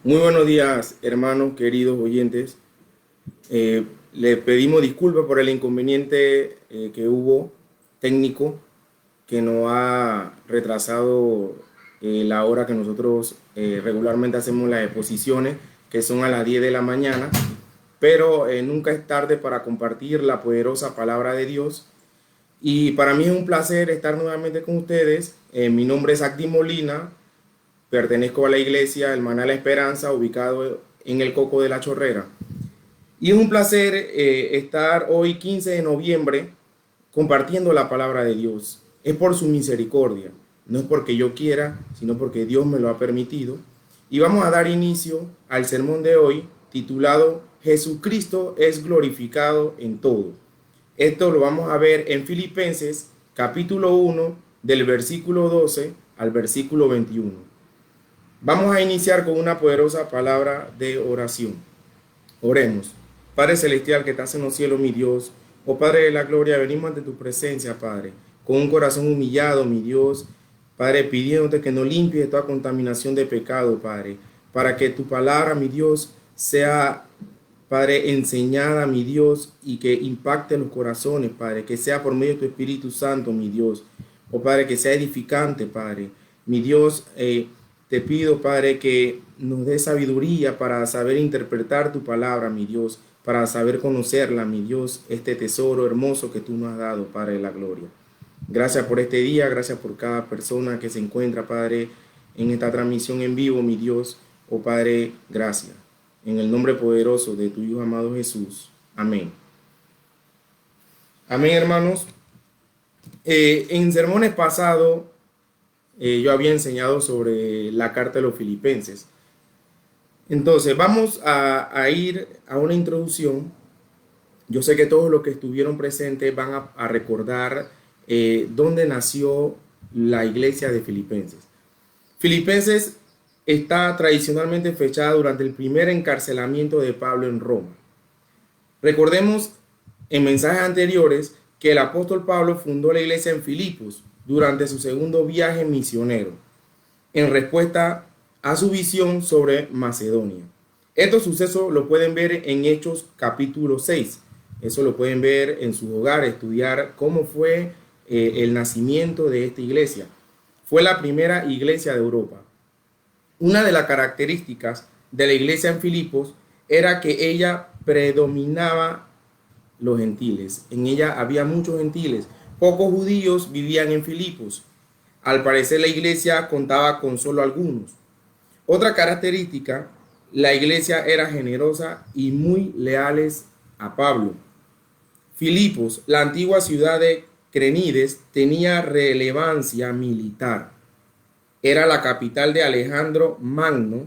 Muy buenos días, hermanos, queridos oyentes. Le pedimos disculpas por el inconveniente que hubo técnico que nos ha retrasado la hora que nosotros regularmente hacemos las exposiciones, que son a las 10 de la mañana, pero nunca es tarde para compartir la poderosa palabra de Dios. Y para mí es un placer estar nuevamente con ustedes. Mi nombre es Agdi Molina. Pertenezco a la iglesia Hermana La Esperanza, ubicado en el Coco de la Chorrera. Y es un placer estar hoy 15 de noviembre compartiendo la palabra de Dios. Es por su misericordia, no es porque yo quiera, sino porque Dios me lo ha permitido. Y vamos a dar inicio al sermón de hoy titulado Jesucristo es glorificado en todo. Esto lo vamos a ver en Filipenses capítulo 1 del versículo 12 al versículo 21. Vamos a iniciar con una poderosa palabra de oración. Oremos. Padre celestial que estás en los cielos, mi Dios, oh Padre de la gloria, venimos ante tu presencia, Padre, con un corazón humillado, mi Dios, Padre, pidiéndote que nos limpie toda contaminación de pecado, Padre, para que tu palabra, mi Dios, sea, Padre, enseñada, mi Dios, y que impacte los corazones, Padre, que sea por medio de tu Espíritu Santo, mi Dios, oh Padre, que sea edificante, Padre, mi Dios, te pido, Padre, que nos dé sabiduría para saber interpretar tu palabra, mi Dios, para saber conocerla, mi Dios, este tesoro hermoso que tú nos has dado, Padre de la gloria. Gracias por este día, gracias por cada persona que se encuentra, Padre, en esta transmisión en vivo, mi Dios. Oh Padre, gracias. En el nombre poderoso de tu Hijo amado Jesús. Amén. Amén, hermanos. En sermones pasados, yo había enseñado sobre la carta de los Filipenses. Entonces, vamos a ir a una introducción. Yo sé que todos los que estuvieron presentes van a recordar dónde nació la iglesia de Filipenses. Filipenses está tradicionalmente fechada durante el primer encarcelamiento de Pablo en Roma. Recordemos en mensajes anteriores que el apóstol Pablo fundó la iglesia en Filipos durante su segundo viaje misionero, en respuesta a su visión sobre Macedonia. Estos sucesos lo pueden ver en Hechos capítulo 6. Eso lo pueden ver en su hogar, estudiar cómo fue el nacimiento de esta iglesia. Fue la primera iglesia de Europa. Una de las características de la iglesia en Filipos era que ella predominaba los gentiles. En ella había muchos gentiles. Pocos judíos vivían en Filipos. Al parecer la iglesia contaba con solo algunos. Otra característica, la iglesia era generosa y muy leales a Pablo. Filipos, la antigua ciudad de Crenides, tenía relevancia militar. Era la capital de Alejandro Magno,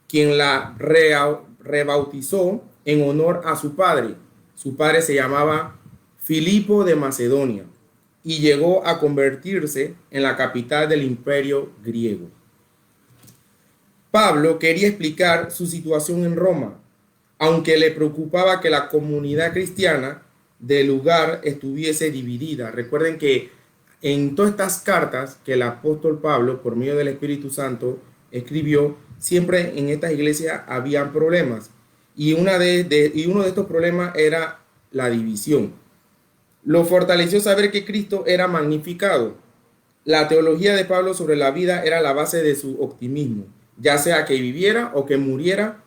quien la rebautizó en honor a su padre. Su padre se llamaba Filipo de Macedonia y llegó a convertirse en la capital del imperio griego. Pablo quería explicar su situación en Roma, aunque le preocupaba que la comunidad cristiana del lugar estuviese dividida. Recuerden que en todas estas cartas que el apóstol Pablo, por medio del Espíritu Santo, escribió, siempre en estas iglesias habían problemas. Y uno de estos problemas era la división. Lo fortaleció saber que Cristo era magnificado. La teología de Pablo sobre la vida era la base de su optimismo. Ya sea que viviera o que muriera,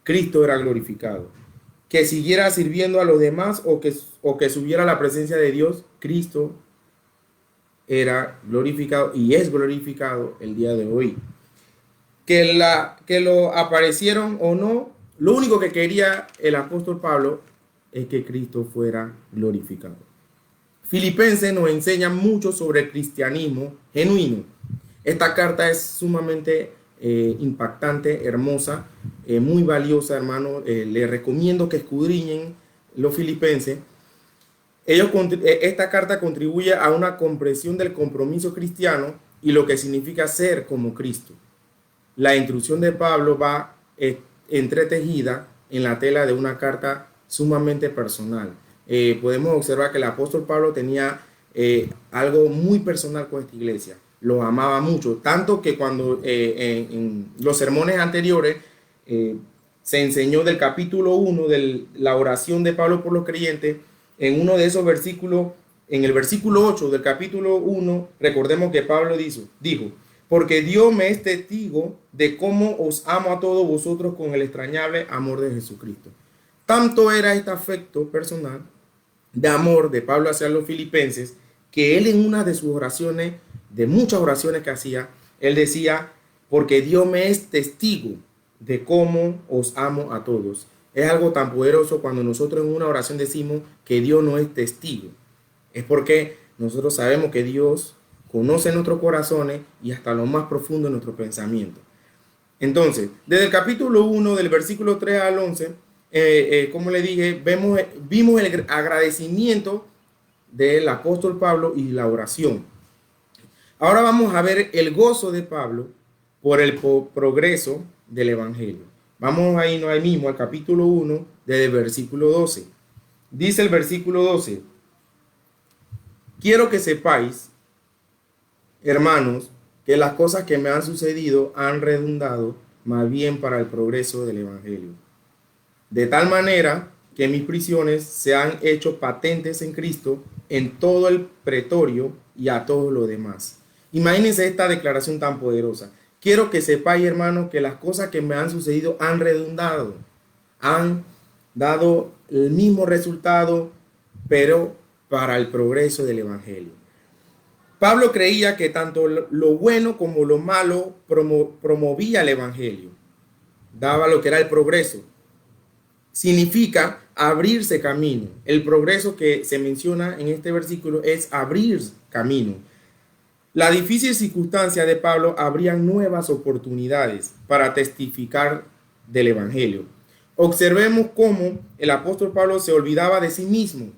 Cristo era glorificado. Que siguiera sirviendo a los demás o que subiera a la presencia de Dios, Cristo era glorificado y es glorificado el día de hoy. Que lo aparecieron o no, lo único que quería el apóstol Pablo es que Cristo fuera glorificado. Filipenses nos enseña mucho sobre el cristianismo genuino. Esta carta es sumamente impactante, hermosa, muy valiosa, hermano. Les recomiendo que escudriñen los filipenses. Esta carta contribuye a una comprensión del compromiso cristiano y lo que significa ser como Cristo. La instrucción de Pablo va entretejida en la tela de una carta sumamente personal. Podemos observar que el apóstol Pablo tenía algo muy personal con esta iglesia. Los amaba mucho, tanto que cuando en los sermones anteriores se enseñó del capítulo 1 de la oración de Pablo por los creyentes. En uno de esos versículos, en el versículo 8 del capítulo 1, recordemos que Pablo dijo, porque Dios me es testigo de cómo os amo a todos vosotros con el extrañable amor de Jesucristo. Tanto era este afecto personal de amor de Pablo hacia los filipenses, que él en una de sus oraciones, de muchas oraciones que hacía, él decía, porque Dios me es testigo de cómo os amo a todos. Es algo tan poderoso cuando nosotros en una oración decimos que Dios no es testigo. Es porque nosotros sabemos que Dios conoce nuestros corazones y hasta lo más profundo de nuestro pensamiento. Entonces, desde el capítulo 1, del versículo 3 al 11, como le dije, vimos el agradecimiento del apóstol Pablo y la oración. Ahora vamos a ver el gozo de Pablo por el progreso del evangelio. Vamos a irnos ahí mismo al capítulo 1, desde el versículo 12. Dice el versículo 12, quiero que sepáis, hermanos, que las cosas que me han sucedido han redundado más bien para el progreso del evangelio. De tal manera que mis prisiones se han hecho patentes en Cristo en todo el pretorio y a todos los demás. Imagínense esta declaración tan poderosa. Quiero que sepáis, hermanos, que las cosas que me han sucedido han redundado, han dado el mismo resultado, pero para el progreso del evangelio. Pablo creía que tanto lo bueno como lo malo promovía el evangelio, daba lo que era el progreso. Significa abrirse camino. El progreso que se menciona en este versículo es abrir camino. La difícil circunstancia de Pablo abrían nuevas oportunidades para testificar del evangelio. Observemos cómo el apóstol Pablo se olvidaba de sí mismo.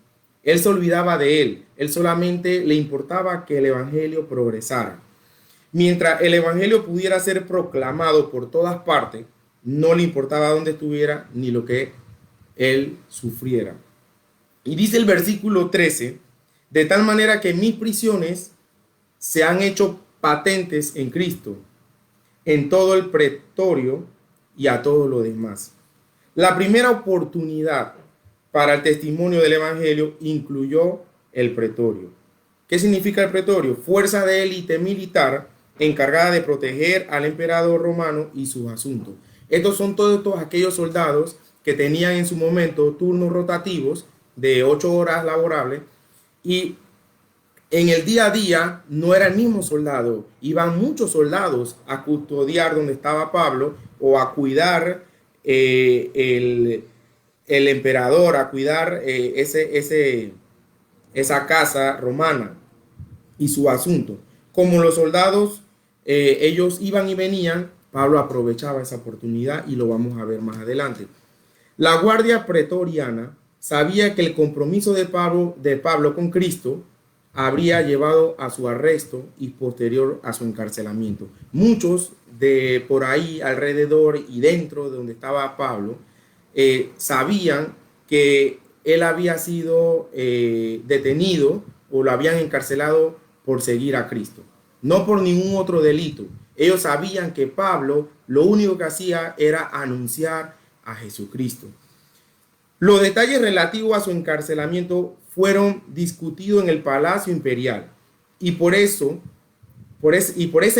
Él se olvidaba de él. Él solamente le importaba que el evangelio progresara. Mientras el evangelio pudiera ser proclamado por todas partes, no le importaba dónde estuviera ni lo que él sufriera. Y dice el versículo 13, de tal manera que mis prisiones se han hecho patentes en Cristo, en todo el pretorio y a todo lo demás. La primera oportunidad para el testimonio del evangelio incluyó el pretorio. ¿Qué significa el pretorio? Fuerza de élite militar encargada de proteger al emperador romano y sus asuntos. Estos son todos aquellos soldados que tenían en su momento turnos rotativos de 8 horas laborables, y en el día a día no era el mismo soldado, iban muchos soldados a custodiar donde estaba Pablo o a cuidar el emperador, a cuidar esa casa romana y su asunto. Como los soldados, ellos iban y venían, Pablo aprovechaba esa oportunidad y lo vamos a ver más adelante. La guardia pretoriana sabía que el compromiso de Pablo con Cristo habría llevado a su arresto y posterior a su encarcelamiento. Muchos de por ahí alrededor y dentro de donde estaba Pablo sabían que él había sido detenido o lo habían encarcelado por seguir a Cristo, no por ningún otro delito. Ellos sabían que Pablo lo único que hacía era anunciar a Jesucristo. Los detalles relativos a su encarcelamiento fueron discutidos en el Palacio Imperial y por ese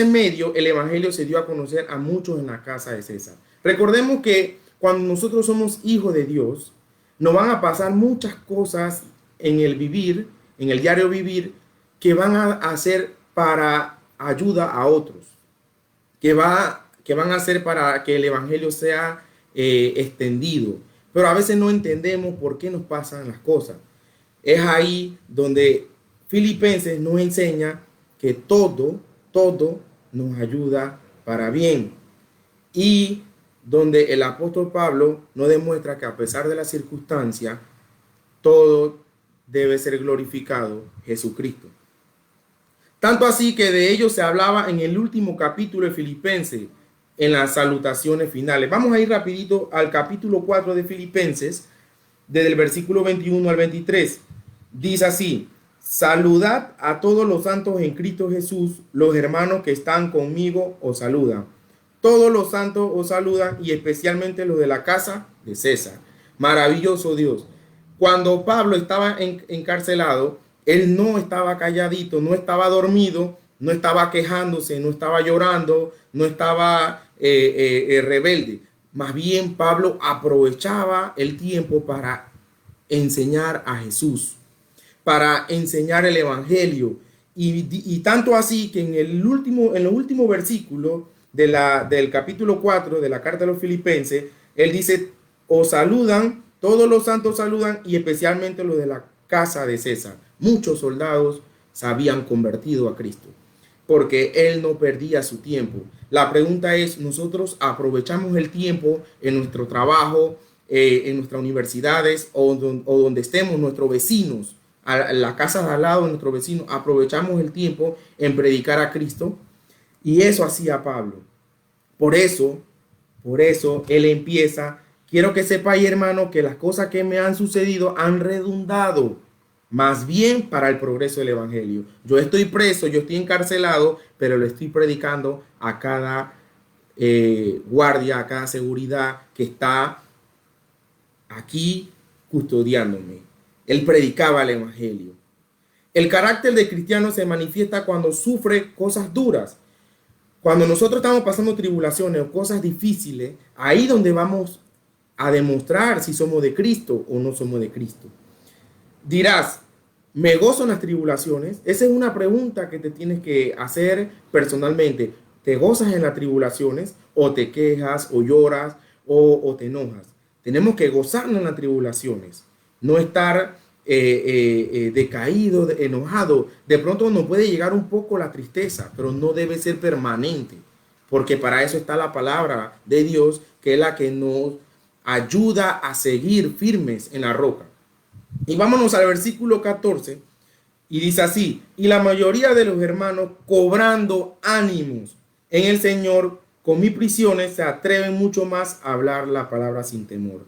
medio el evangelio se dio a conocer a muchos en la casa de César. Recordemos que cuando nosotros somos hijos de Dios, nos van a pasar muchas cosas en el vivir, en el diario vivir, que van a hacer para ayuda a otros, que van a hacer para que el evangelio sea extendido. Pero a veces no entendemos por qué nos pasan las cosas. Es ahí donde Filipenses nos enseña que todo nos ayuda para bien. Y donde el apóstol Pablo nos demuestra que a pesar de la circunstancia, todo debe ser glorificado Jesucristo. Tanto así que de ello se hablaba en el último capítulo de Filipenses, en las salutaciones finales. Vamos a ir rapidito al capítulo 4 de Filipenses, desde el versículo 21 al 23. Dice así: saludad a todos los santos en Cristo Jesús, los hermanos que están conmigo os saludan. Todos los santos os saludan y especialmente los de la casa de César. Maravilloso Dios. Cuando Pablo estaba encarcelado, él no estaba calladito, no estaba dormido, no estaba quejándose, no estaba llorando, no estaba rebelde. Más bien Pablo aprovechaba el tiempo para enseñar a Jesús, para enseñar el evangelio. Y tanto así que en los últimos versículos del capítulo 4 de la carta de los Filipenses, él dice, os saludan, todos los santos saludan y especialmente los de la casa de César. Muchos soldados se habían convertido a Cristo porque él no perdía su tiempo. La pregunta es, ¿nosotros aprovechamos el tiempo en nuestro trabajo, en nuestras universidades o donde estemos, nuestros vecinos, a la casa de al lado de nuestros vecinos, aprovechamos el tiempo en predicar a Cristo? Y eso hacía Pablo. Por eso él empieza, quiero que sepáis, hermano, que las cosas que me han sucedido han redundado más bien para el progreso del evangelio. Yo estoy preso, yo estoy encarcelado, pero lo estoy predicando a cada guardia, a cada seguridad que está aquí custodiándome. Él predicaba el evangelio. El carácter de cristiano se manifiesta cuando sufre cosas duras. Cuando nosotros estamos pasando tribulaciones o cosas difíciles, ahí donde vamos a demostrar si somos de Cristo o no somos de Cristo. Dirás, ¿me gozo en las tribulaciones? Esa es una pregunta que te tienes que hacer personalmente. ¿Te gozas en las tribulaciones o te quejas o lloras o te enojas? Tenemos que gozarnos en las tribulaciones, no estar decaído, enojado. De pronto nos puede llegar un poco la tristeza, pero no debe ser permanente, porque para eso está la palabra de Dios, que es la que nos ayuda a seguir firmes en la roca. Y vámonos al versículo 14, y dice así, y la mayoría de los hermanos, cobrando ánimos en el Señor con mis prisiones, se atreven mucho más a hablar la palabra sin temor.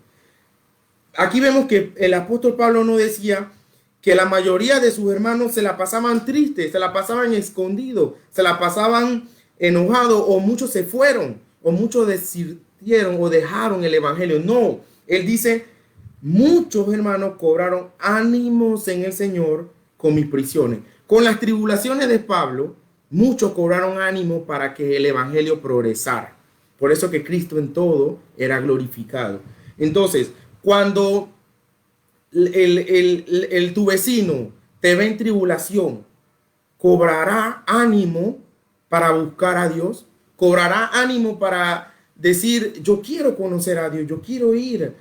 Aquí vemos que el apóstol Pablo no decía que la mayoría de sus hermanos se la pasaban tristes, se la pasaban escondidos, se la pasaban enojados, o muchos se fueron, o muchos desistieron o dejaron el evangelio. No, él dice, muchos hermanos cobraron ánimos en el Señor con mis prisiones. Con las tribulaciones de Pablo, muchos cobraron ánimo para que el evangelio progresara. Por eso que Cristo en todo era glorificado. Entonces, cuando tu vecino te ve en tribulación, ¿cobrará ánimo para buscar a Dios? ¿Cobrará ánimo para decir, yo quiero conocer a Dios, yo quiero ir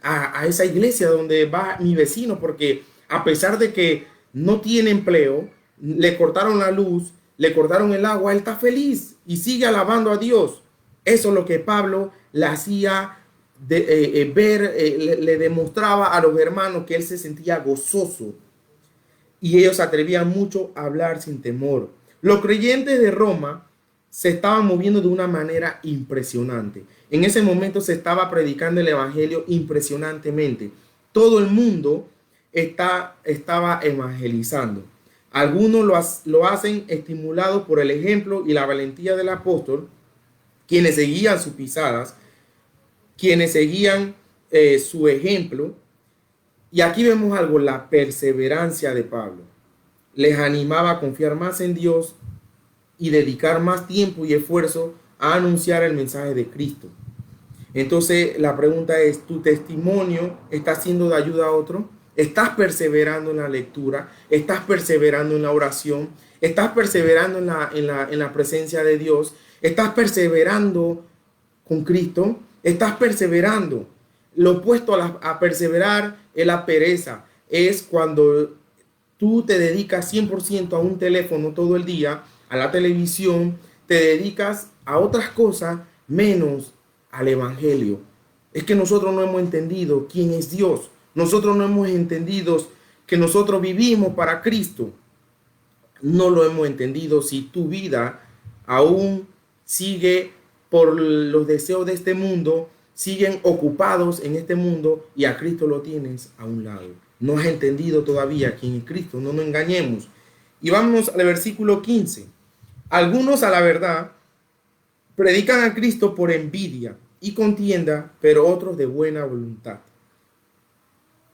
a esa iglesia donde va mi vecino, porque a pesar de que no tiene empleo, le cortaron la luz, le cortaron el agua, él está feliz y sigue alabando a Dios? Eso es lo que Pablo le hacía le demostraba a los hermanos, que él se sentía gozoso y ellos se atrevían mucho a hablar sin temor. Los creyentes de Roma se estaban moviendo de una manera impresionante. En ese momento se estaba predicando el evangelio impresionantemente. Todo el mundo estaba evangelizando. Algunos lo hacen estimulados por el ejemplo y la valentía del apóstol, quienes seguían sus pisadas, quienes seguían su ejemplo. Y aquí vemos algo, la perseverancia de Pablo. Les animaba a confiar más en Dios y dedicar más tiempo y esfuerzo a anunciar el mensaje de Cristo. Entonces la pregunta es, ¿tu testimonio está siendo de ayuda a otro? ¿Estás perseverando en la lectura? ¿Estás perseverando en la oración? ¿Estás perseverando en la presencia de Dios? ¿Estás perseverando con Cristo? ¿Estás perseverando? Lo opuesto a perseverar es la pereza. Es cuando tú te dedicas 100% a un teléfono todo el día, a la televisión, te dedicas a otras cosas menos al evangelio. Es que nosotros no hemos entendido quién es Dios. Nosotros no hemos entendido que nosotros vivimos para Cristo. No lo hemos entendido si tu vida aún sigue por los deseos de este mundo, siguen ocupados en este mundo y a Cristo lo tienes a un lado. No has entendido todavía quién es Cristo, no nos engañemos. Y vamos al versículo 15. Algunos a la verdad Predican a Cristo por envidia y contienda, pero otros de buena voluntad.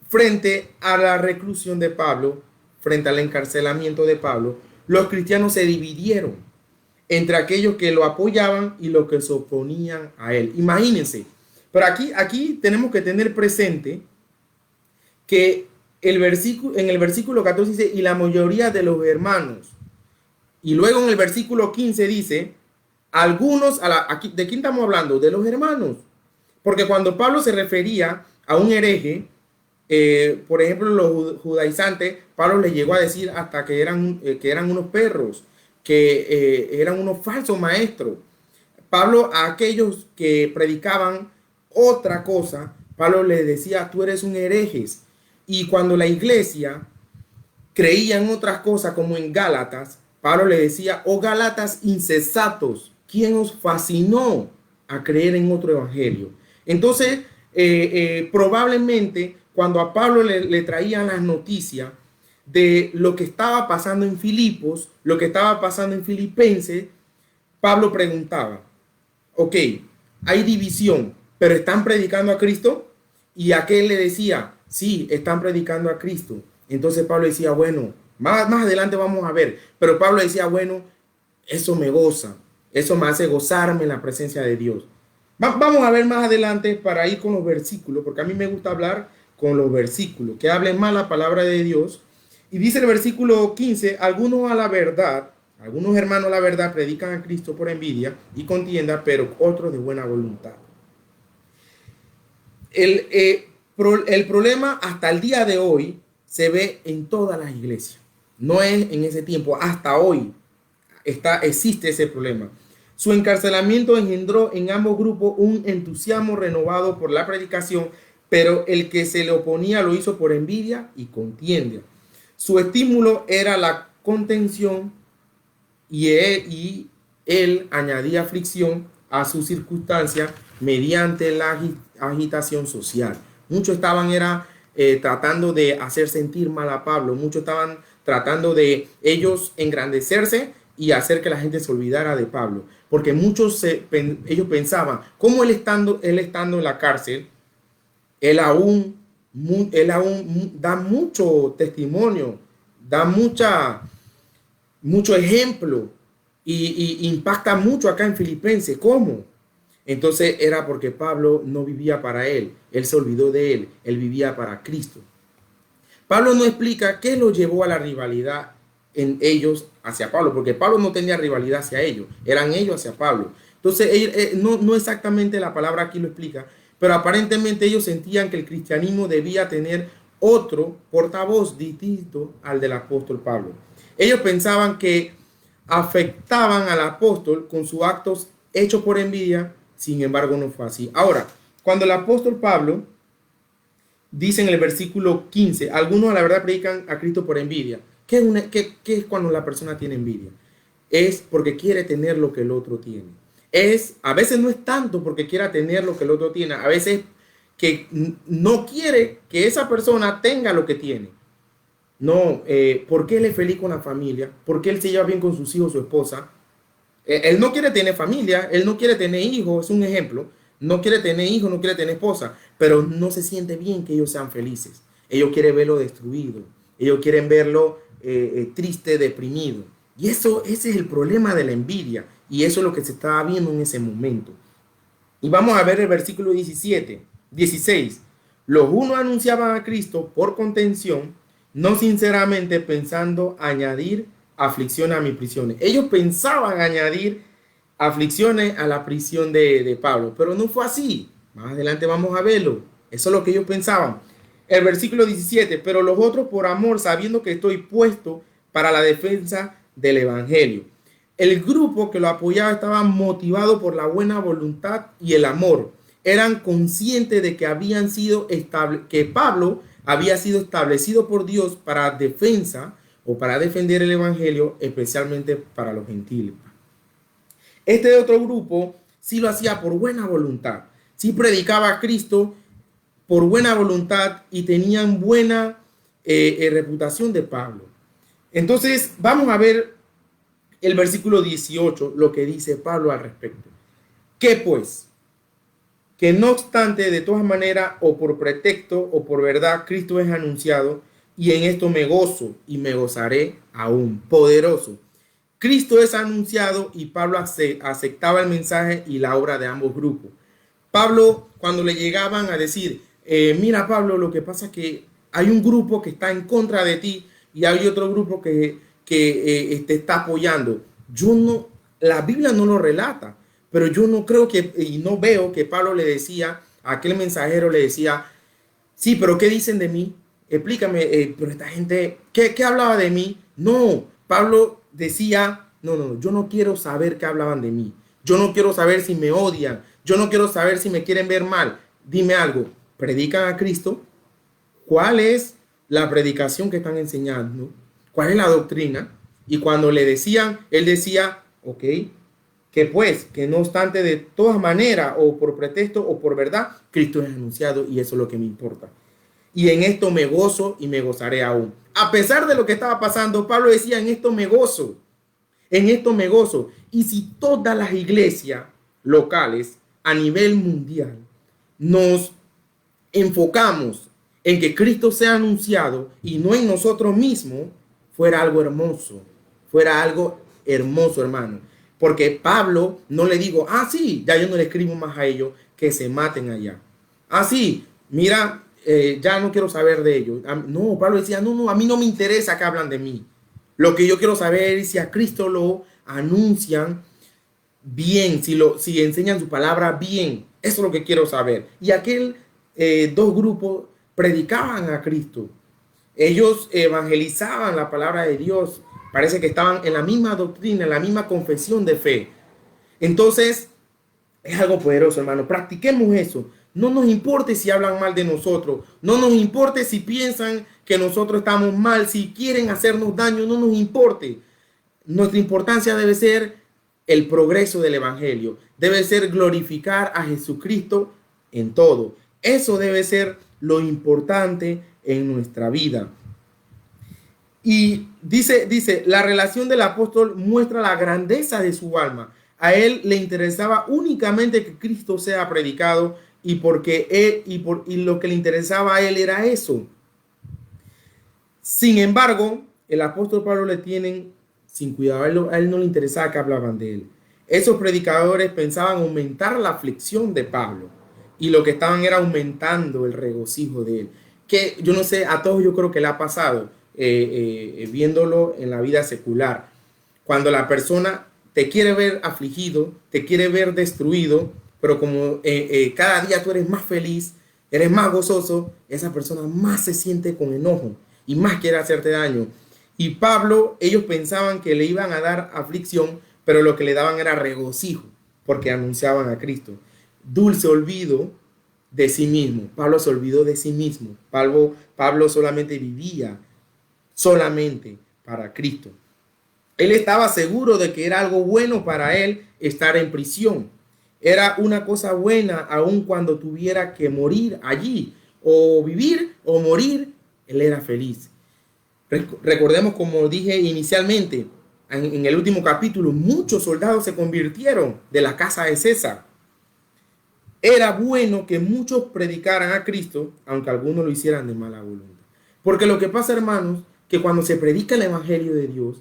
Frente a la reclusión de Pablo, frente al encarcelamiento de Pablo, los cristianos se dividieron entre aquellos que lo apoyaban y los que se oponían a él. Imagínense, pero aquí tenemos que tener presente que en el versículo 14 dice, y la mayoría de los hermanos. Y luego en el versículo 15 dice, algunos, ¿de quién estamos hablando? De los hermanos. Porque cuando Pablo se refería a un hereje, por ejemplo, los judaizantes, Pablo les llegó a decir hasta que eran unos perros, que eran unos falsos maestros. Pablo, a aquellos que predicaban otra cosa, Pablo les decía, tú eres un hereje. Y cuando la iglesia creía en otras cosas, como en Gálatas, Pablo le decía, oh Gálatas insensatos, ¿quién os fascinó a creer en otro evangelio? Entonces, probablemente cuando a Pablo le traían las noticias de lo que estaba pasando en Filipos, lo que estaba pasando en Filipenses, Pablo preguntaba, ok, hay división, pero ¿están predicando a Cristo? Y aquel le decía, sí, están predicando a Cristo. Entonces Pablo decía, bueno, más adelante vamos a ver, pero Pablo decía, bueno, eso me goza, eso me hace gozarme en la presencia de Dios. Vamos a ver más adelante para ir con los versículos, porque a mí me gusta hablar con los versículos, que hablen más la palabra de Dios. Y dice el versículo 15, algunos hermanos a la verdad predican a Cristo por envidia y contienda, pero otros de buena voluntad. El problema hasta el día de hoy se ve en todas las iglesias. No es en ese tiempo, hasta hoy existe ese problema. Su encarcelamiento engendró en ambos grupos un entusiasmo renovado por la predicación, pero el que se le oponía lo hizo por envidia y contienda. Su estímulo era la contención y él añadía aflicción a su circunstancia mediante la agitación social. Muchos estaban tratando de hacer sentir mal a Pablo, muchos estaban tratando de ellos engrandecerse y hacer que la gente se olvidara de Pablo, porque ellos pensaban, ¿cómo él estando en la cárcel, él aún da mucho testimonio, da mucho ejemplo y impacta mucho acá en Filipenses? ¿Cómo? Entonces era porque Pablo no vivía para él se olvidó de él vivía para Cristo. Pablo no explica qué lo llevó a la rivalidad en ellos hacia Pablo, porque Pablo no tenía rivalidad hacia ellos, eran ellos hacia Pablo. Entonces no exactamente la palabra aquí lo explica, pero aparentemente ellos sentían que el cristianismo debía tener otro portavoz distinto al del apóstol Pablo. Ellos pensaban que afectaban al apóstol con sus actos hechos por envidia, sin embargo no fue así. Ahora, cuando el apóstol Pablo dice en el versículo 15, algunos a la verdad predican a Cristo por envidia. ¿Qué es cuando la persona tiene envidia? Es porque quiere tener lo que el otro tiene. A veces no es tanto porque quiera tener lo que el otro tiene, a veces que no quiere que esa persona tenga lo que tiene. No, porque él es feliz con la familia, porque él se lleva bien con sus hijos, su esposa. Él no quiere tener familia, él no quiere tener hijos, es un ejemplo. No quiere tener hijos, no quiere tener esposa, pero no se siente bien que ellos sean felices. Ellos quieren verlo destruido, ellos quieren verlo triste, deprimido. Y ese es el problema de la envidia, y eso es lo que se estaba viendo en ese momento. Y vamos a ver el versículo 16. Los unos anunciaban a Cristo por contención, no sinceramente pensando añadir aflicción a mis prisiones. Ellos pensaban añadir aflicciones a la prisión de Pablo, pero no fue así. Más adelante vamos a verlo. Eso es lo que ellos pensaban. El versículo 17, pero los otros por amor, sabiendo que estoy puesto para la defensa del evangelio. El grupo que lo apoyaba estaba motivado por la buena voluntad y el amor. Eran conscientes de que Pablo había sido establecido por Dios para defensa o para defender el evangelio, especialmente para los gentiles. Este otro grupo sí lo hacía por buena voluntad, sí predicaba a Cristo por buena voluntad y tenían buena reputación de Pablo. Entonces vamos a ver el versículo 18, lo que dice Pablo al respecto. ¿Qué pues? Que no obstante, de todas maneras, o por pretexto o por verdad, Cristo es anunciado, y en esto me gozo y me gozaré aún. Poderoso. Cristo es anunciado y Pablo aceptaba el mensaje y la obra de ambos grupos. Pablo, cuando le llegaban a decir, mira Pablo, lo que pasa es que hay un grupo que está en contra de ti y hay otro grupo que te está apoyando. Yo no, la Biblia no lo relata, pero yo no creo que, y no veo que Pablo le decía, a aquel mensajero le decía, sí, pero ¿qué dicen de mí? Explícame, pero esta gente, ¿qué hablaba de mí? No, Pablo decía, no, yo no quiero saber qué hablaban de mí. Yo no quiero saber si me odian. Yo no quiero saber si me quieren ver mal. Dime algo, ¿predican a Cristo? ¿Cuál es la predicación que están enseñando? ¿Cuál es la doctrina? Y cuando le decían, él decía, ok, que pues, que no obstante de todas maneras, o por pretexto o por verdad, Cristo es anunciado y eso es lo que me importa. Y en esto me gozo y me gozaré aún. A pesar de lo que estaba pasando, Pablo decía, en esto me gozo, en esto me gozo. Y si todas las iglesias locales a nivel mundial nos enfocamos en que Cristo sea anunciado y no en nosotros mismos, fuera algo hermoso, hermano. Porque Pablo no le digo, sí, ya yo no le escribo más a ellos, que se maten allá. Sí, mira, ya no quiero saber de ellos. No, Pablo decía, no, a mí no me interesa que hablan de mí. Lo que yo quiero saber es si a Cristo lo anuncian bien, si enseñan su palabra bien. Eso es lo que quiero saber. Y aquel dos grupos predicaban a Cristo. Ellos evangelizaban la palabra de Dios. Parece que estaban en la misma doctrina, en la misma confesión de fe. Entonces, es algo poderoso, hermano. Practiquemos eso. No nos importe si hablan mal de nosotros. No nos importe si piensan que nosotros estamos mal, si quieren hacernos daño, no nos importe. Nuestra importancia debe ser el progreso del evangelio. Debe ser glorificar a Jesucristo en todo. Eso debe ser lo importante en nuestra vida. Y dice, la relación del apóstol muestra la grandeza de su alma. A él le interesaba únicamente que Cristo sea predicado y porque y lo que le interesaba a él era eso. Sin embargo, el apóstol Pablo le tienen sin cuidado. A él no le interesaba que hablaban de él. Esos predicadores pensaban aumentar la aflicción de Pablo y lo que estaban era aumentando el regocijo de él. Que yo no sé, a todos yo creo que le ha pasado viéndolo en la vida secular. Cuando la persona te quiere ver afligido, te quiere ver destruido, pero como cada día tú eres más feliz, eres más gozoso, esa persona más se siente con enojo y más quiere hacerte daño. Y Pablo, ellos pensaban que le iban a dar aflicción, pero lo que le daban era regocijo, porque anunciaban a Cristo. Dulce olvido de sí mismo. Pablo se olvidó de sí mismo. Pablo solamente vivía solamente para Cristo. Él estaba seguro de que era algo bueno para él estar en prisión. Era una cosa buena aun cuando tuviera que morir allí, o vivir o morir, él era feliz. Recordemos, como dije inicialmente, en el último capítulo, muchos soldados se convirtieron de la casa de César. Era bueno que muchos predicaran a Cristo, aunque algunos lo hicieran de mala voluntad. Porque lo que pasa, hermanos, que cuando se predica el evangelio de Dios,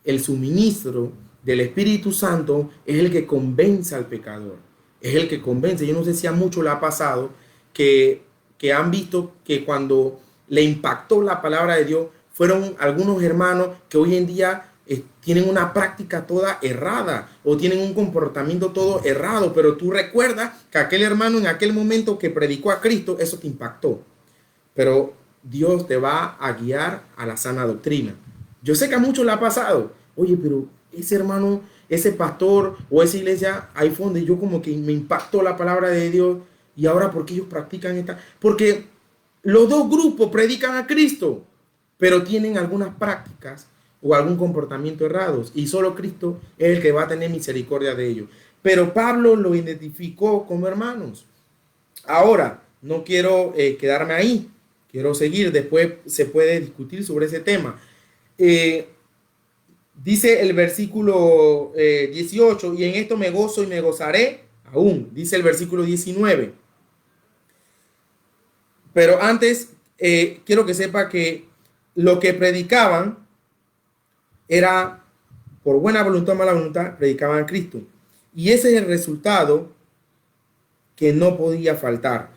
el suministro del Espíritu Santo es el que convence al pecador, es el que convence. Yo no sé si a muchos le ha pasado que han visto que cuando le impactó la palabra de Dios, fueron algunos hermanos que hoy en día tienen una práctica toda errada o tienen un comportamiento todo errado, pero tú recuerdas que aquel hermano en aquel momento que predicó a Cristo, eso te impactó. Pero Dios te va a guiar a la sana doctrina. Yo sé que a muchos le ha pasado. Oye, pero ese hermano, ese pastor o esa iglesia, ahí fue donde yo como que me impactó la palabra de Dios. Y ahora, ¿por qué ellos practican esta? Porque los dos grupos predican a Cristo, pero tienen algunas prácticas o algún comportamiento errados. Y solo Cristo es el que va a tener misericordia de ellos. Pero Pablo lo identificó como hermanos. Ahora, no quiero quedarme ahí. Quiero seguir, después se puede discutir sobre ese tema. Dice el versículo 18, y en esto me gozo y me gozaré aún, dice el versículo 19. Pero antes, quiero que sepa que lo que predicaban era, por buena voluntad o mala voluntad, predicaban a Cristo. Y ese es el resultado que no podía faltar,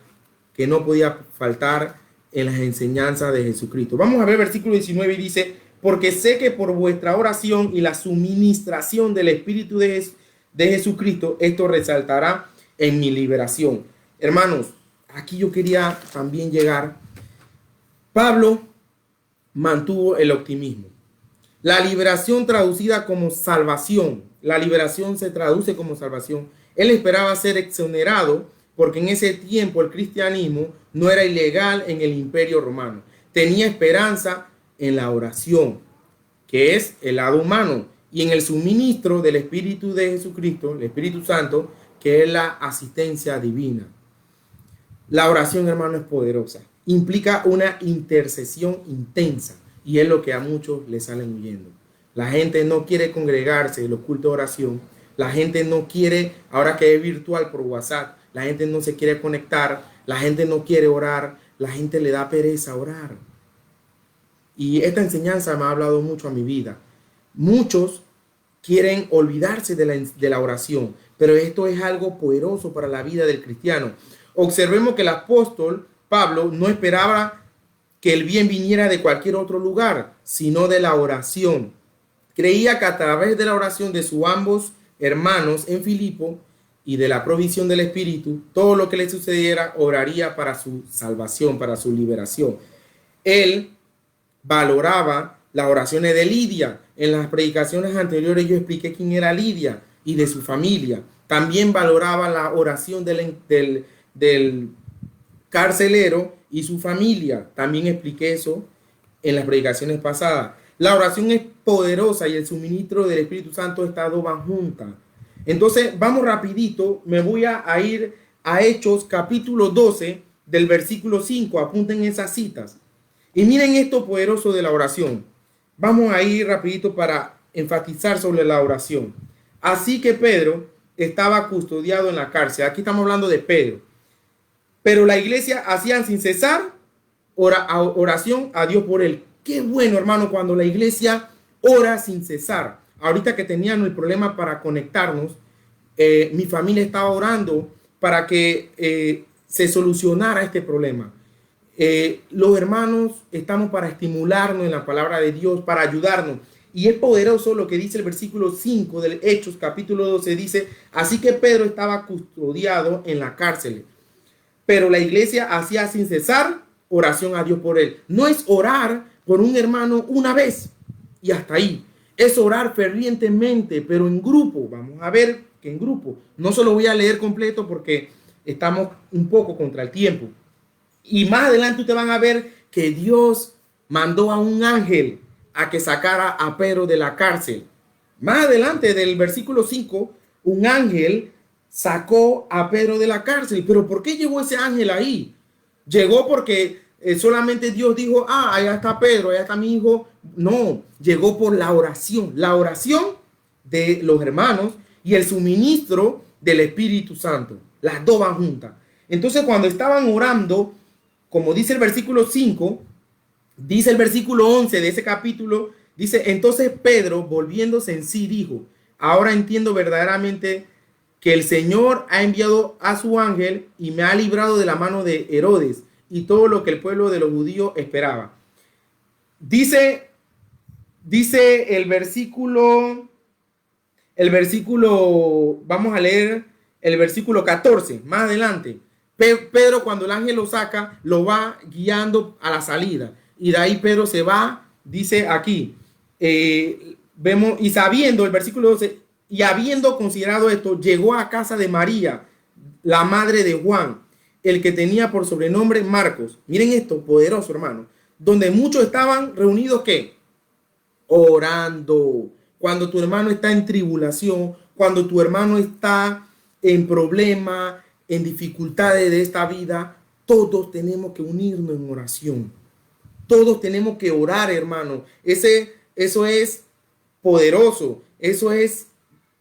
en las enseñanzas de Jesucristo. Vamos a ver el versículo 19 y dice, porque sé que por vuestra oración y la suministración del Espíritu de Jesucristo, esto resaltará en mi liberación. Hermanos, aquí yo quería también llegar. Pablo mantuvo el optimismo. La liberación traducida como salvación. La liberación se traduce como salvación. Él esperaba ser exonerado porque en ese tiempo el cristianismo no era ilegal en el Imperio Romano. Tenía esperanza en la oración, que es el lado humano, y en el suministro del Espíritu de Jesucristo, el Espíritu Santo, que es la asistencia divina. La oración, hermano, es poderosa. Implica una intercesión intensa y es lo que a muchos les salen huyendo. La gente no quiere congregarse en los cultos de oración. La gente no quiere, ahora que es virtual por WhatsApp, la gente no se quiere conectar, la gente no quiere orar, la gente le da pereza orar. Y esta enseñanza me ha hablado mucho a mi vida. Muchos quieren olvidarse de la oración, pero esto es algo poderoso para la vida del cristiano. Observemos que el apóstol Pablo no esperaba que el bien viniera de cualquier otro lugar, sino de la oración. Creía que a través de la oración de sus ambos hermanos en Filipo y de la provisión del Espíritu, todo lo que le sucediera oraría para su salvación, para su liberación. Él valoraba las oraciones de Lidia. En las predicaciones anteriores yo expliqué quién era Lidia y de su familia. También valoraba la oración del carcelero y su familia. También expliqué eso en las predicaciones pasadas. La oración es poderosa y el suministro del Espíritu Santo, estas dos van juntas. Entonces, vamos rapidito, me voy a ir a Hechos capítulo 12 del versículo 5, apunten esas citas. Y miren esto poderoso de la oración. Vamos a ir rapidito para enfatizar sobre la oración. Así que Pedro estaba custodiado en la cárcel. Aquí estamos hablando de Pedro. Pero la iglesia hacían sin cesar oración a Dios por él. Qué bueno, hermano, cuando la iglesia ora sin cesar. Ahorita que teníamos el problema para conectarnos, mi familia estaba orando para que se solucionara este problema. Los hermanos estamos para estimularnos en la palabra de Dios, para ayudarnos. Y es poderoso lo que dice el versículo 5 del Hechos, capítulo 12, dice, así que Pedro estaba custodiado en la cárcel, pero la iglesia hacía sin cesar oración a Dios por él. No es orar por un hermano una vez y hasta ahí. Es orar fervientemente, pero en grupo. Vamos a ver que en grupo. No se lo voy a leer completo porque estamos un poco contra el tiempo. Y más adelante ustedes van a ver que Dios mandó a un ángel a que sacara a Pedro de la cárcel. Más adelante del versículo 5, un ángel sacó a Pedro de la cárcel. Pero ¿por qué llegó ese ángel ahí? Llegó porque solamente Dios dijo, allá está Pedro, allá está mi hijo. No, llegó por la oración de los hermanos y el suministro del Espíritu Santo. Las dos van juntas. Entonces cuando estaban orando, como dice el versículo 5, dice el versículo 11 de ese capítulo, dice, entonces Pedro, volviéndose en sí, dijo, ahora entiendo verdaderamente que el Señor ha enviado a su ángel y me ha librado de la mano de Herodes y todo lo que el pueblo de los judíos esperaba. Dice el versículo, vamos a leer el versículo 14, más adelante. Pedro, cuando el ángel lo saca, lo va guiando a la salida. Y de ahí Pedro se va, dice aquí, vemos, y sabiendo, el versículo 12, y habiendo considerado esto, llegó a casa de María, la madre de Juan, el que tenía por sobrenombre Marcos. Miren esto, poderoso, hermano. Donde muchos estaban reunidos, ¿qué? Orando. Cuando tu hermano está en tribulación, cuando tu hermano está en problema, en dificultades de esta vida, todos tenemos que unirnos en oración. Todos tenemos que orar, hermano. Eso es poderoso. Eso es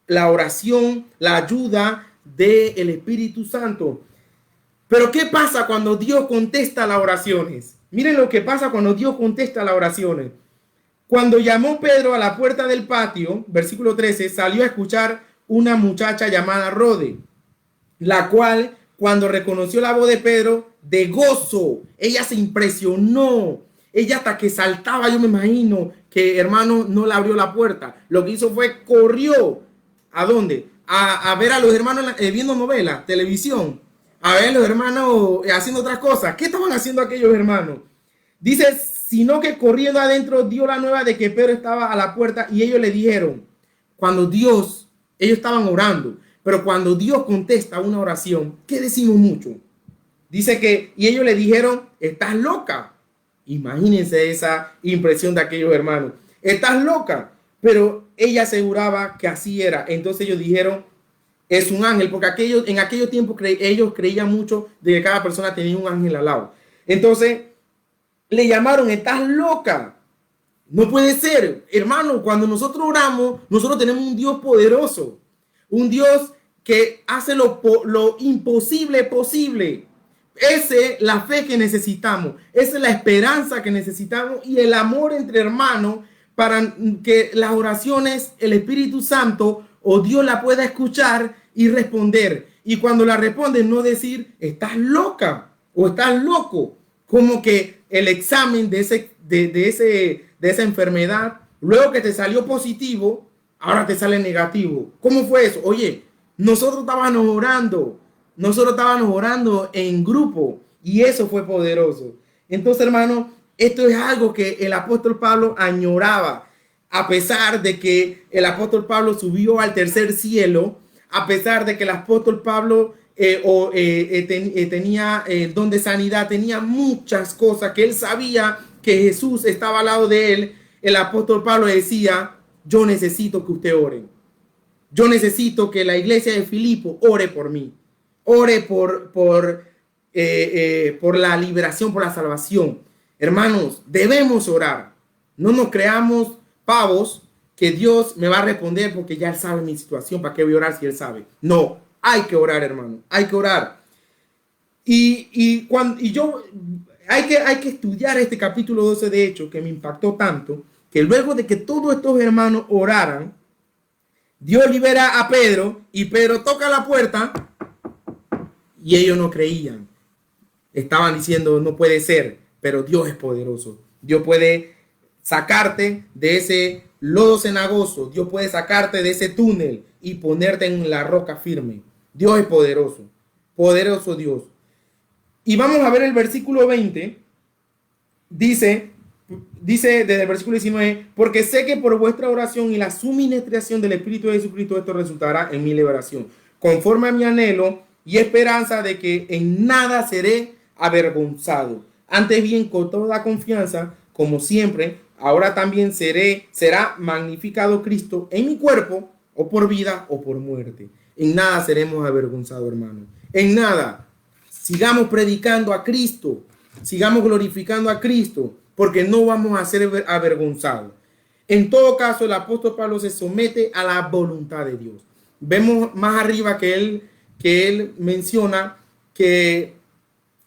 la oración, la ayuda del Espíritu Santo. Pero ¿qué pasa cuando Dios contesta las oraciones? Miren lo que pasa cuando Dios contesta las oraciones. Cuando llamó Pedro a la puerta del patio, versículo 13, salió a escuchar una muchacha llamada Rode, la cual, cuando reconoció la voz de Pedro, de gozo, ella se impresionó. Ella hasta que saltaba, yo me imagino que hermano no le abrió la puerta. Lo que hizo fue corrió. ¿A dónde? A ver a los hermanos viendo novelas, televisión. A ver a los hermanos haciendo otras cosas. ¿Qué estaban haciendo aquellos hermanos? Dice, sino que corriendo adentro dio la nueva de que Pedro estaba a la puerta y ellos le dijeron, ellos estaban orando, pero cuando Dios contesta una oración, ¿qué decimos mucho? Dice que, y ellos le dijeron, estás loca. Imagínense esa impresión de aquellos hermanos. Estás loca. Pero ella aseguraba que así era. Entonces ellos dijeron, es un ángel, porque en aquellos tiempos ellos creían mucho de que cada persona tenía un ángel al lado. Entonces le llamaron, estás loca. No puede ser. Hermano, cuando nosotros oramos, nosotros tenemos un Dios poderoso. Un Dios que hace lo imposible posible. Esa es la fe que necesitamos. Esa es la esperanza que necesitamos y el amor entre hermanos para que las oraciones, el Espíritu Santo o Dios la pueda escuchar y responder. Y cuando la responde, no decir, estás loca o estás loco. Como que el examen de esa enfermedad, luego que te salió positivo, ahora te sale negativo. ¿Cómo fue eso? Oye, nosotros estábamos orando en grupo y eso fue poderoso. Entonces, hermano, esto es algo que el apóstol Pablo añoraba, a pesar de que el apóstol Pablo subió al tercer cielo, a pesar de que el apóstol Pablo tenía el don de sanidad, tenía muchas cosas que él sabía que Jesús estaba al lado de él. El apóstol Pablo decía, yo necesito que usted ore. Yo necesito que la iglesia de Filipo ore por mí. Ore por la liberación, por la salvación. Hermanos, debemos orar. No nos creamos pavos que Dios me va a responder porque ya Él sabe mi situación. ¿Para qué voy a orar si Él sabe? No, hay que orar, hermano. Hay que orar. Hay que estudiar este capítulo 12 de Hechos que me impactó tanto, que luego de que todos estos hermanos oraran, Dios libera a Pedro y Pedro toca la puerta y ellos no creían. Estaban diciendo, no puede ser, pero Dios es poderoso. Dios puede sacarte de ese lodo cenagoso. Dios puede sacarte de ese túnel y ponerte en la roca firme. Dios es poderoso. Poderoso Dios. Y vamos a ver el versículo 20. Dice desde el versículo 19, porque sé que por vuestra oración y la suministración del Espíritu de Jesucristo esto resultará en mi liberación, conforme a mi anhelo y esperanza de que en nada seré avergonzado. Antes bien, con toda confianza, como siempre, ahora también será magnificado Cristo en mi cuerpo, o por vida o por muerte. En nada seremos avergonzados, hermanos. En nada. Sigamos predicando a Cristo. Sigamos glorificando a Cristo, porque no vamos a ser avergonzados. En todo caso, el apóstol Pablo se somete a la voluntad de Dios. Vemos más arriba que él menciona que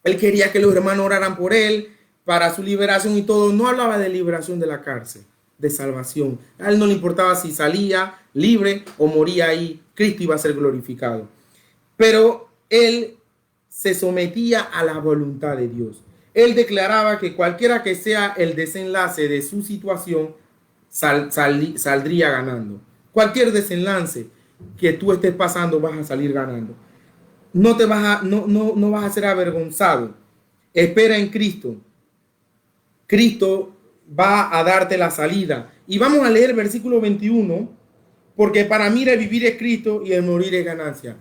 él quería que los hermanos oraran por él para su liberación y todo. No hablaba de liberación de la cárcel, de salvación. A él no le importaba si salía libre o moría ahí. Cristo iba a ser glorificado. Pero él se sometía a la voluntad de Dios. Él declaraba que cualquiera que sea el desenlace de su situación, saldría ganando. Cualquier desenlace que tú estés pasando, vas a salir ganando. No vas a ser avergonzado. Espera en Cristo. Cristo va a darte la salida. Y vamos a leer el versículo 21, porque para mí el vivir es Cristo y el morir es ganancia.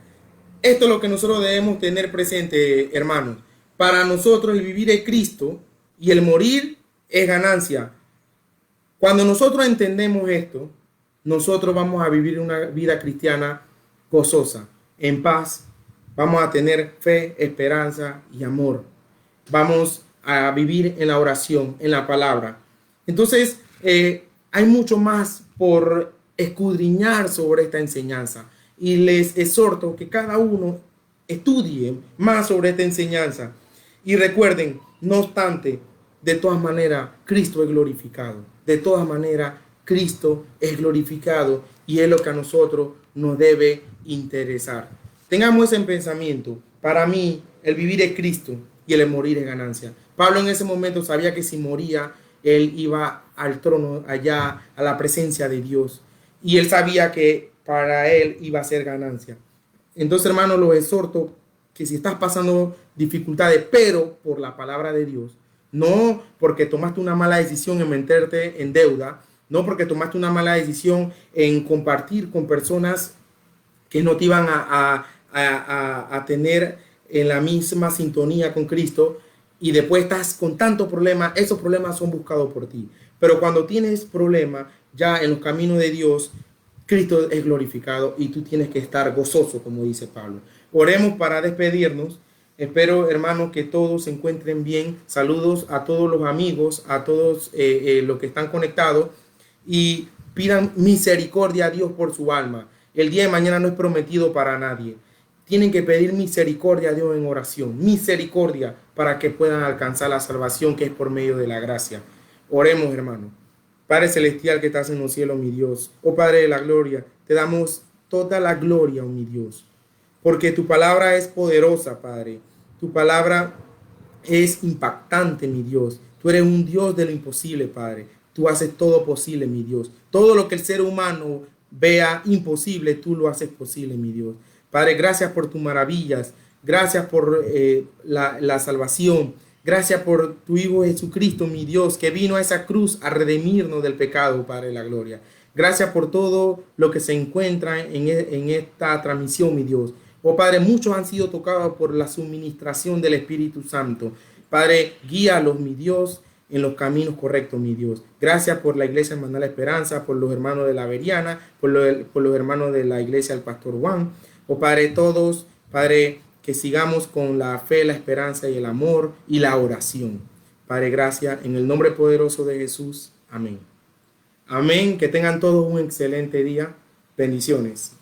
Esto es lo que nosotros debemos tener presente, hermanos. Para nosotros el vivir es Cristo y el morir es ganancia. Cuando nosotros entendemos esto, nosotros vamos a vivir una vida cristiana gozosa, en paz. Vamos a tener fe, esperanza y amor. Vamos a vivir en la oración, en la palabra. Entonces, hay mucho más por escudriñar sobre esta enseñanza. y les exhorto que cada uno estudie más sobre esta enseñanza. Y recuerden, no obstante, de todas maneras, Cristo es glorificado. De todas maneras, Cristo es glorificado y es lo que a nosotros nos debe interesar. Tengamos ese pensamiento. Para mí, el vivir es Cristo y el morir es ganancia. Pablo en ese momento sabía que si moría, él iba al trono, allá, a la presencia de Dios. Y él sabía que para él iba a ser ganancia. Entonces, hermanos, los exhorto que si estás pasando dificultades, pero por la palabra de Dios, no porque tomaste una mala decisión en meterte en deuda, no porque tomaste una mala decisión en compartir con personas que no te iban a tener en la misma sintonía con Cristo, y después estás con tantos problemas, esos problemas son buscados por ti. Pero cuando tienes problemas ya en los caminos de Dios, Cristo es glorificado y tú tienes que estar gozoso, como dice Pablo. Oremos para despedirnos. Espero, hermanos, que todos se encuentren bien. Saludos a todos los amigos, a todos los que están conectados, y pidan misericordia a Dios por su alma. El día de mañana no es prometido para nadie. Tienen que pedir misericordia a Dios en oración, misericordia para que puedan alcanzar la salvación que es por medio de la gracia. Oremos, hermanos. Padre celestial que estás en los cielos, mi Dios, oh Padre de la gloria, te damos toda la gloria, oh mi Dios, porque tu palabra es poderosa, Padre. Tu palabra es impactante, mi Dios. Tú eres un Dios de lo imposible, Padre. Tú haces todo posible, mi Dios. Todo lo que el ser humano vea imposible, tú lo haces posible, mi Dios. Padre, gracias por tus maravillas. Gracias por la salvación. Gracias por tu Hijo Jesucristo, mi Dios, que vino a esa cruz a redimirnos del pecado, Padre de la gloria. Gracias por todo lo que se encuentra en esta transmisión, mi Dios. Oh Padre, muchos han sido tocados por la suministración del Espíritu Santo. Padre, guíalos, mi Dios, en los caminos correctos, mi Dios. Gracias por la iglesia Hermandad de la Esperanza, por los hermanos de la Veriana, por los hermanos de la iglesia del Pastor Juan. Oh Padre, todos, Padre, que sigamos con la fe, la esperanza y el amor y la oración. Padre, gracias. En el nombre poderoso de Jesús. Amén. Amén. Que tengan todos un excelente día. Bendiciones.